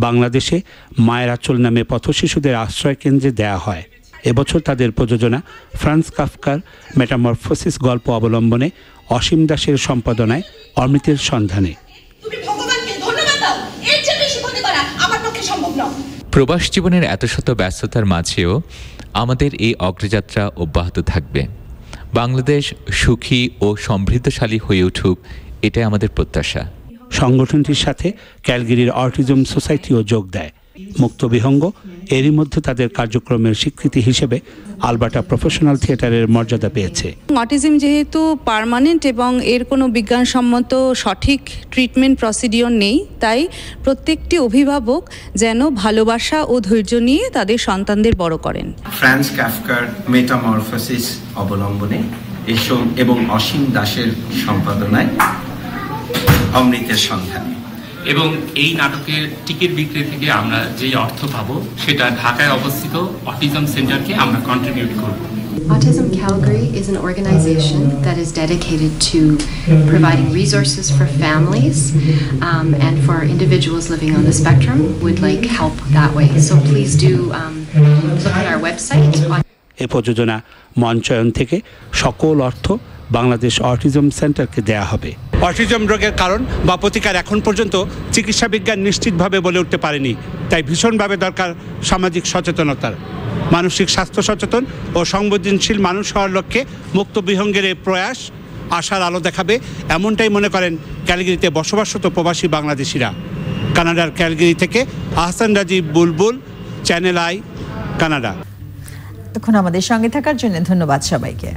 বাংলাদেশে মায়ের আঁচল নামে পথশিশুদের আশ্রয় কেন্দ্রে দেয়া হয়। এবছর তাদের প্রযোজনা ফ্রান্স কাফকার মেটামরফোসিস গল্প অবলম্বনে অসীম দাসের সম্পাদনায় অমৃতের সন্ধানে। প্রবাস জীবনের এত শত ব্যস্ততার মাঝেও আমাদের এই অগ্রযাত্রা অব্যাহত থাকবে। বাংলাদেশ সুখী ও সমৃদ্ধশালী হয়ে উঠুক, এটাই আমাদের প্রত্যাশা। সংগঠনটির সাথে ক্যালগারির অটিজম সোসাইটিও যোগ দেয়। মুক্ত বিহঙ্গ এরই মধ্যে তাদের কার্যক্রমের স্বীকৃতি হিসেবে আলবার্টা প্রফেশনাল থিয়েটারের মর্যাদা পেয়েছে। অটিজম যেহেতু পার্মানেন্ট এবং এর কোনো বিজ্ঞানসম্মত সঠিক ট্রিটমেন্ট প্রসিডিওর নেই, তাই প্রত্যেকটি অভিভাবক যেন ভালোবাসা ও ধৈর্য নিয়ে তাদের সন্তানদের বড় করেন। ফ্রান্স কাফকার মেটামরফোসিস অবলম্বনে এবং অসীম দাসের সম্পাদনায় অমৃতের সন্ধান। এবং এই নাটকের টিকিট বিক্রি থেকে আমরা যে অর্থ পাবো সেটা ঢাকায় অবস্থিত অটিজম সেন্টারকে আমরা কন্ট্রিবিউট করব। Autism Calgary is an organization that is dedicated to providing resources for families and for individuals living on the spectrum. Would like help that way. So please do look at our website. এই প্রযোজনা মঞ্চায়ন থেকে সকল অর্থ বাংলাদেশ অটিজম সেন্টারকে দেয়া হবে। অটিজম রোগের কারণ বা প্রতিকার এখন পর্যন্ত চিকিৎসা বিজ্ঞান নিশ্চিতভাবে বলে উঠতে পারেনি, তাই ভীষণভাবে দরকার সামাজিক সচেতনতার। মানসিক স্বাস্থ্য সচেতন ও সংবেদনশীল মানুষ হওয়ার লক্ষ্যে মুক্ত বিহঙ্গের এই প্রয়াস আশার আলো দেখাবে, এমনটাই মনে করেন ক্যালগারিতে বসবাসরত প্রবাসী বাংলাদেশিরা। কানাডার ক্যালগারি থেকে আহসান রাজীব বুলবুল, চ্যানেল আই, কানাডা। এখন আমাদের সঙ্গে থাকার জন্য ধন্যবাদ সবাইকে।